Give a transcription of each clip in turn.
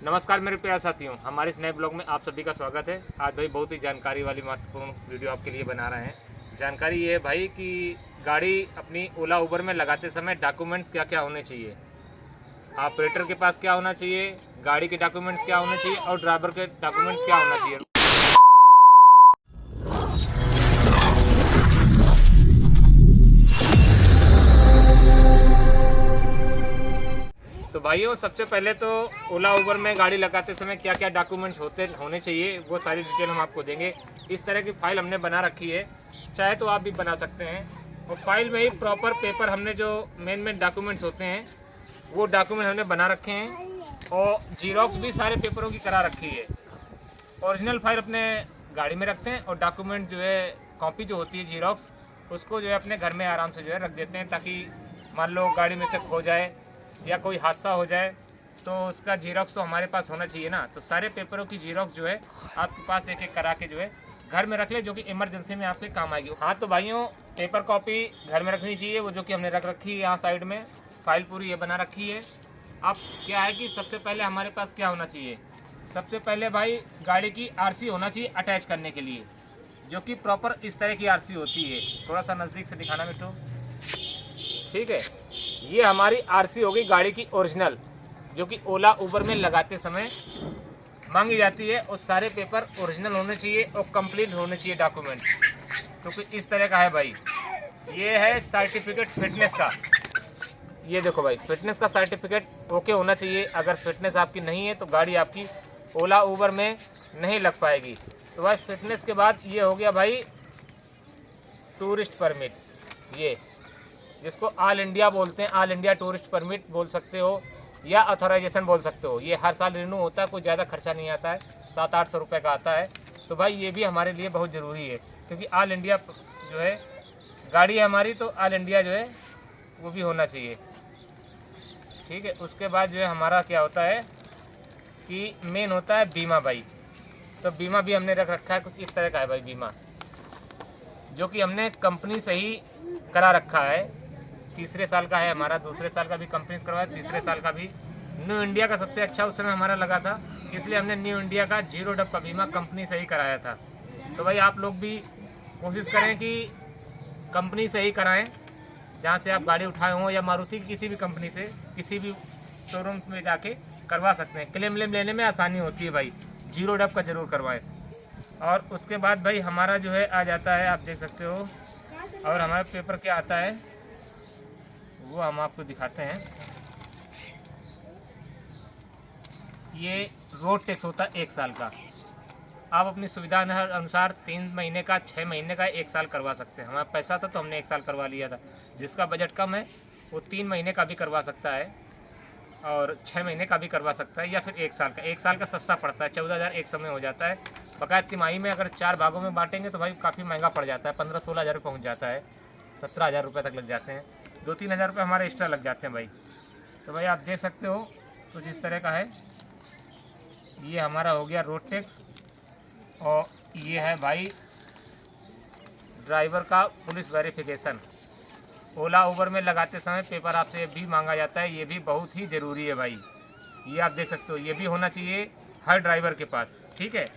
नमस्कार मेरे प्यारे साथियों, हमारे इस नए ब्लॉग में आप सभी का स्वागत है। आज भाई बहुत ही जानकारी वाली महत्वपूर्ण वीडियो आपके लिए बना रहे हैं। जानकारी ये है भाई कि गाड़ी अपनी ओला उबर में लगाते समय डॉक्यूमेंट्स क्या क्या होने चाहिए, ऑपरेटर के पास क्या होना चाहिए, गाड़ी के डॉक्यूमेंट्स क्या होने चाहिए और ड्राइवर के डॉक्यूमेंट्स क्या होना चाहिए। तो भाइयों, सबसे पहले तो ओला उबर में गाड़ी लगाते समय क्या क्या डॉक्यूमेंट्स होने चाहिए वो सारी डिटेल हम आपको देंगे। इस तरह की फाइल हमने बना रखी है, चाहे तो आप भी बना सकते हैं। और फाइल में ही प्रॉपर पेपर हमने जो मेन डॉक्यूमेंट्स होते हैं वो डॉक्यूमेंट हमने बना रखे हैं और जीरोक्स भी सारे पेपरों की करा रखी है। ओरिजिनल फाइल अपने गाड़ी में रखते हैं और डॉक्यूमेंट जो है कॉपी जो होती है जीरोक्स उसको जो है अपने घर में आराम से जो है रख देते हैं, ताकि मान लो गाड़ी में से खो जाए या कोई हादसा हो जाए तो उसका जीरोक्स तो हमारे पास होना चाहिए ना। तो सारे पेपरों की जीरोक्स जो है आपके पास एक एक करा के जो है घर में रख ले, जो कि इमरजेंसी में आपके काम आएगी। हाँ तो भाइयों, पेपर कॉपी घर में रखनी चाहिए, वो जो कि हमने रख रखी है यहाँ साइड में। फाइल पूरी ये बना रखी है। अब क्या है कि सबसे पहले हमारे पास क्या होना चाहिए, सबसे पहले भाई गाड़ी की आरसी होना चाहिए अटैच करने के लिए, जो कि प्रॉपर इस तरह की आरसी होती है। थोड़ा सा नज़दीक से दिखाना मिट्टू, ठीक है। ये हमारी आरसी होगी गाड़ी की ओरिजिनल, जो कि ओला उबर में लगाते समय मांगी जाती है। और सारे पेपर ओरिजिनल होने चाहिए और कंप्लीट होने चाहिए डॉक्यूमेंट। तो कुछ इस तरह का है भाई। ये है सर्टिफिकेट फिटनेस का, ये देखो भाई, फिटनेस का सर्टिफिकेट ओके होना चाहिए। अगर फिटनेस आपकी नहीं है तो गाड़ी आपकी ओला उबर में नहीं लग पाएगी। तो भाई फिटनेस के बाद ये हो गया भाई टूरिस्ट परमिट, ये जिसको ऑल इंडिया बोलते हैं, ऑल इंडिया टूरिस्ट परमिट बोल सकते हो या अथॉराइजेशन बोल सकते हो। ये हर साल रिन्यू होता है, कोई ज़्यादा खर्चा नहीं आता है, 700-800 रुपये का आता है। तो भाई ये भी हमारे लिए बहुत ज़रूरी है, क्योंकि ऑल इंडिया जो है गाड़ी है हमारी, तो ऑल इंडिया जो है वो भी होना चाहिए, ठीक है। उसके बाद जो है हमारा क्या होता है कि मेन होता है बीमा भाई। तो बीमा भी हमने रख रखा है, कुछ इस तरह का है भाई बीमा, जो कि हमने कंपनी से ही करा रखा है। तीसरे साल का है हमारा, दूसरे साल का भी कंपनी से करवाया, तीसरे साल का भी। न्यू इंडिया का सबसे अच्छा उस समय हमारा लगा था, इसलिए हमने न्यू इंडिया का 0 डब का बीमा कंपनी से ही कराया था। तो भाई आप लोग भी कोशिश करें कि कंपनी से ही कराएं, जहां से आप गाड़ी उठाए हों, या मारुति की किसी भी कंपनी से किसी भी शोरूम में जाके करवा सकते हैं। क्लेम लेने में आसानी होती है भाई, 0 डब का ज़रूर करवाएं। और उसके बाद भाई हमारा जो है आ जाता है, आप देख सकते हो। और हमारा पेपर क्या आता है वो हम आपको दिखाते हैं। ये रोड टैक्स होता है 1 साल का। आप अपनी सुविधा अनुसार 3 महीने का, 6 महीने का, 1 साल करवा सकते हैं। हमारा पैसा था तो हमने 1 साल करवा लिया था। जिसका बजट कम है वो 3 महीने का भी करवा सकता है और 6 महीने का भी करवा सकता है, या फिर 1 साल का। 1 साल का सस्ता पड़ता है, 14,000 एक समय हो जाता है। बकायद तिमाही में अगर 4 भागों में बांटेंगे तो भाई काफ़ी महंगा पड़ जाता है, 15-16 हज़ार रुपये पहुँच जाता है, 17,000 रुपये तक लग जाते हैं। 2-3 हज़ार रुपये हमारे एक्स्ट्रा लग जाते हैं भाई। तो भाई आप देख सकते हो कुछ इस तरह का है। ये हमारा हो गया रोड टैक्स। और ये है भाई ड्राइवर का पुलिस वेरिफिकेशन। ओला उबर में लगाते समय पेपर आपसे भी मांगा जाता है, ये भी बहुत ही ज़रूरी है भाई। ये आप देख सकते हो, ये भी होना चाहिए हर ड्राइवर के पास, ठीक है।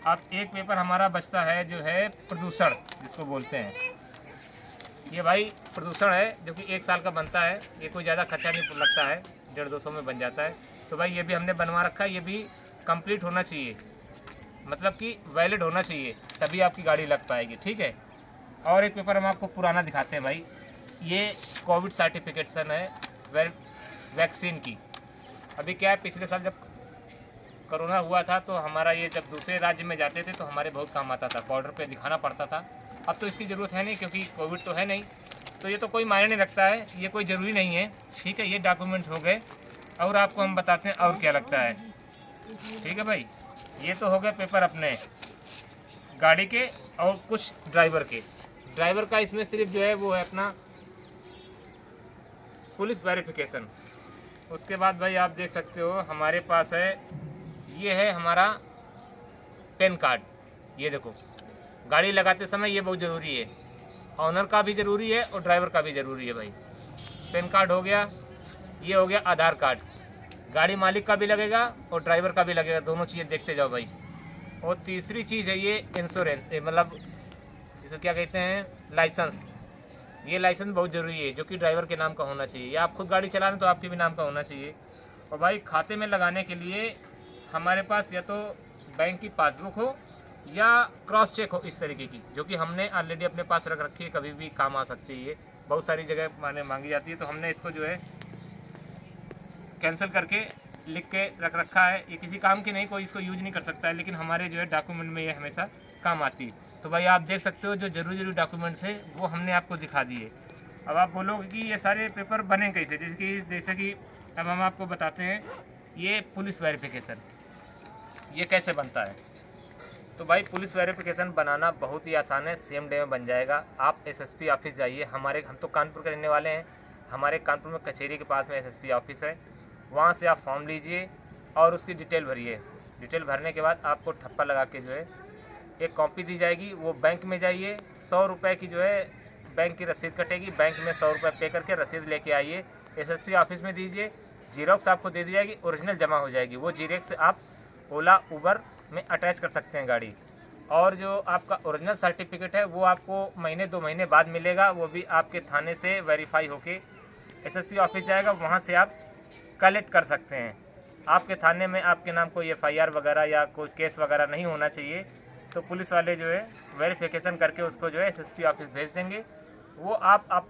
अब एक पेपर हमारा बचता है जो है प्रदूषण, जिसको बोलते हैं। ये भाई प्रदूषण है, जो कि 1 साल का बनता है। ये कोई ज़्यादा खर्चा नहीं लगता है, 150-200 में बन जाता है। तो भाई ये भी हमने बनवा रखा है, ये भी कंप्लीट होना चाहिए, मतलब कि वैलिड होना चाहिए, तभी आपकी गाड़ी लग पाएगी, ठीक है। और एक पेपर हम आपको पुराना दिखाते हैं भाई। ये कोविड सर्टिफिकेशन है वैक्सीन की। अभी क्या है, पिछले साल जब कोरोना हुआ था तो हमारा ये जब दूसरे राज्य में जाते थे तो हमारे बहुत काम आता था, बॉर्डर पे दिखाना पड़ता था। अब तो इसकी ज़रूरत है नहीं, क्योंकि कोविड तो है नहीं, तो ये तो कोई मायने नहीं रखता है, ये कोई ज़रूरी नहीं है, ठीक है। ये डॉक्यूमेंट हो गए। और आपको हम बताते हैं और क्या लगता है, ठीक है भाई। ये तो हो गए पेपर अपने गाड़ी के और कुछ ड्राइवर के। ड्राइवर का इसमें सिर्फ जो है वो है अपना पुलिस वेरिफिकेशन। उसके बाद भाई आप देख सकते हो हमारे पास है, ये है हमारा पैन कार्ड। ये देखो, गाड़ी लगाते समय ये बहुत ज़रूरी है, ऑनर का भी ज़रूरी है और ड्राइवर का भी ज़रूरी है भाई। पैन कार्ड हो गया, ये हो गया आधार कार्ड। गाड़ी मालिक का भी लगेगा और ड्राइवर का भी लगेगा, दोनों चीज़ें देखते जाओ भाई। और तीसरी चीज़ है ये इंश्योरेंस, मतलब इसको क्या कहते हैं, लाइसेंस। ये लाइसेंस बहुत ज़रूरी है, जो कि ड्राइवर के नाम का होना चाहिए, या आप खुद गाड़ी चला रहे हैं तो आपके भी नाम का होना चाहिए। और भाई खाते में लगाने के लिए हमारे पास या तो बैंक की पासबुक हो या क्रॉस चेक हो इस तरीके की, जो कि हमने ऑलरेडी अपने पास रख रखी है, कभी भी काम आ सकती है। ये बहुत सारी जगह माने मांगी जाती है, तो हमने इसको जो है कैंसिल करके लिख के रख रखा है। ये किसी काम की नहीं, कोई इसको यूज नहीं कर सकता है, लेकिन हमारे जो है डॉक्यूमेंट में ये हमेशा काम आती है। तो भाई आप देख सकते हो जो जरूरी डॉक्यूमेंट्स है वो हमने आपको दिखा दिए। अब आप बोलोगे कि ये सारे पेपर बने कैसे, जैसे कि अब हम आपको बताते हैं ये पुलिस वेरिफिकेशन ये कैसे बनता है। तो भाई पुलिस वेरिफिकेशन बनाना बहुत ही आसान है, सेम डे में बन जाएगा। आप एसएसपी ऑफिस जाइए, हम तो कानपुर के रहने वाले हैं, हमारे कानपुर में कचहरी के पास में एसएसपी ऑफिस है, वहाँ से आप फॉर्म लीजिए और उसकी डिटेल भरिए। डिटेल भरने के बाद आपको ठप्पा लगा के जो है एक कॉपी दी जाएगी, वो बैंक में जाइए, 100 रुपये की जो है बैंक की रसीद कटेगी, बैंक में 100 रुपये पे करके रसीद लेके आइए, एसएसपी ऑफिस में दीजिए, जीरोक्स आपको दे दी जाएगी, ओरिजिनल जमा हो जाएगी। वो जीरोक्स आप ओला उबर में अटैच कर सकते हैं गाड़ी। और जो आपका ओरिजिनल सर्टिफिकेट है वो आपको महीने 2 महीने बाद मिलेगा, वो भी आपके थाने से वेरीफाई होके एसएसपी ऑफिस जाएगा, वहाँ से आप कलेक्ट कर सकते हैं। आपके थाने में आपके नाम कोई एफआईआर वगैरह या कोई केस वगैरह नहीं होना चाहिए, तो पुलिस वाले जो है वेरिफिकेशन करके उसको जो है एसएसपी ऑफिस भेज देंगे, वो आप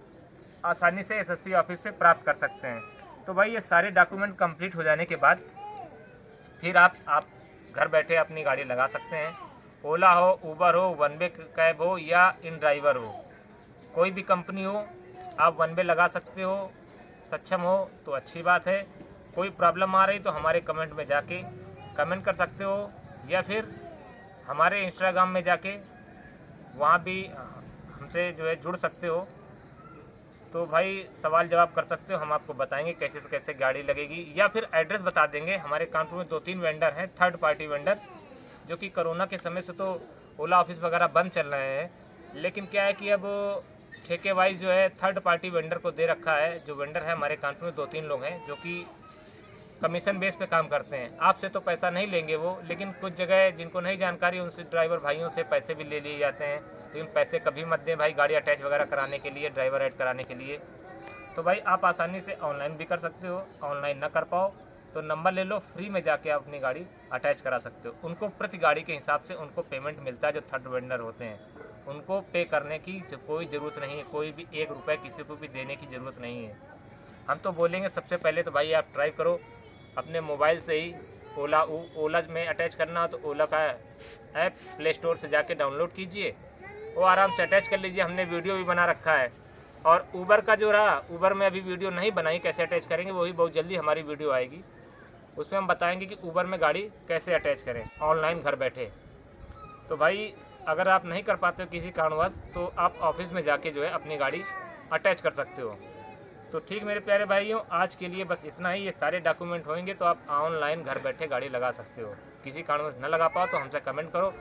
आसानी से एसएसपी ऑफिस से प्राप्त कर सकते हैं। तो भाई ये सारे डॉक्यूमेंट कंप्लीट हो जाने के बाद फिर आप घर बैठे अपनी गाड़ी लगा सकते हैं। ओला हो, उबर हो, वन वे कैब हो या इन ड्राइवर हो, कोई भी कंपनी हो, आप वन वे लगा सकते हो। सक्षम हो तो अच्छी बात है, कोई प्रॉब्लम आ रही तो हमारे कमेंट में जाके कमेंट कर सकते हो, या फिर हमारे इंस्टाग्राम में जाके वहाँ भी हमसे जो है जुड़ सकते हो। तो भाई सवाल जवाब कर सकते हो, हम आपको बताएंगे कैसे से कैसे गाड़ी लगेगी, या फिर एड्रेस बता देंगे। हमारे कानपुर में 2-3 वेंडर हैं, थर्ड पार्टी वेंडर, जो कि कोरोना के समय से तो ओला ऑफिस वगैरह बंद चल रहे हैं, लेकिन क्या है कि अब ठेके वाइज जो है थर्ड पार्टी वेंडर को दे रखा है। जो वेंडर है हमारे कानपुर में 2-3 लोग हैं जो कि कमीशन बेस पे काम करते हैं। आपसे तो पैसा नहीं लेंगे वो, लेकिन कुछ जगह जिनको नहीं जानकारी उनसे ड्राइवर भाइयों से पैसे भी ले लिए जाते हैं। लेकिन पैसे कभी मत दें भाई, गाड़ी अटैच वगैरह कराने के लिए, ड्राइवर ऐड कराने के लिए। तो भाई आप आसानी से ऑनलाइन भी कर सकते हो, ऑनलाइन ना कर पाओ तो नंबर ले लो, फ्री में जाके आप अपनी गाड़ी अटैच करा सकते हो। उनको प्रति गाड़ी के हिसाब से उनको पेमेंट मिलता है। जो थर्ड वेंडर होते हैं उनको पे करने की कोई ज़रूरत नहीं है, कोई भी 1 रुपये किसी को भी देने की ज़रूरत नहीं है। हम तो बोलेंगे सबसे पहले तो भाई आप ट्राई करो अपने मोबाइल से ही ओला में अटैच करना हो तो ओला का ऐप प्ले स्टोर से जाके डाउनलोड कीजिए, वो आराम से अटैच कर लीजिए। हमने वीडियो भी बना रखा है। और उबर का जो रहा, उबर में अभी वीडियो नहीं बनाई कैसे अटैच करेंगे, वही बहुत जल्दी हमारी वीडियो आएगी, उसमें हम बताएंगे कि उबर में गाड़ी कैसे अटैच करें ऑनलाइन घर बैठे। तो भाई अगर आप नहीं कर पाते हो किसी कारणवश तो आप ऑफिस में जाके जो है अपनी गाड़ी अटैच कर सकते हो। तो ठीक मेरे प्यारे भाइयों, आज के लिए बस इतना ही। ये सारे डॉक्यूमेंट होंगे तो आप ऑनलाइन घर बैठे गाड़ी लगा सकते हो। किसी कारणवश न लगा पाओ तो हमसे कमेंट करो,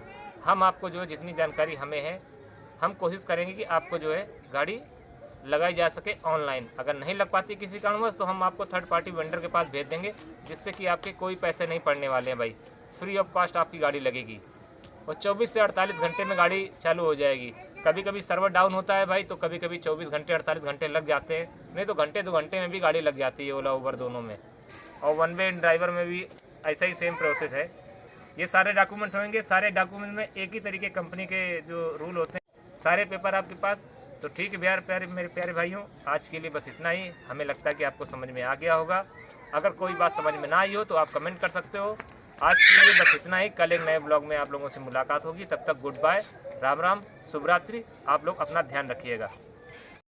हम आपको जो है जितनी जानकारी हमें है हम कोशिश करेंगे कि आपको जो है गाड़ी लगाई जा सके ऑनलाइन। अगर नहीं लग पाती किसी कारणवश तो हम आपको थर्ड पार्टी वेंडर के पास भेज देंगे, जिससे कि आपके कोई पैसे नहीं पड़ने वाले हैं भाई, फ्री ऑफ कॉस्ट आपकी गाड़ी लगेगी और 24 से 48 घंटे में गाड़ी चालू हो जाएगी। कभी कभी सर्वर डाउन होता है भाई, तो कभी कभी 24 घंटे 48 घंटे लग जाते हैं, नहीं तो घंटे 2 घंटे में भी गाड़ी लग जाती है ओला उबर दोनों में। और वन वे ड्राइवर में भी ऐसा ही सेम प्रोसेस है। ये सारे डॉक्यूमेंट होंगे, सारे डॉक्यूमेंट में एक ही तरीके कंपनी के जो रूल होते हैं, सारे पेपर आपके पास। तो ठीक है मेरे प्यारे भाइयों, आज के लिए बस इतना ही। हमें लगता है कि आपको समझ में आ गया होगा। अगर कोई बात समझ में ना आई हो तो आप कमेंट कर सकते हो। आज के लिए बस इतना ही। कल एक नए ब्लॉग में आप लोगों से मुलाकात होगी। तब तक गुड बाय, राम राम, शुभ रात्रि। आप लोग अपना ध्यान रखिएगा।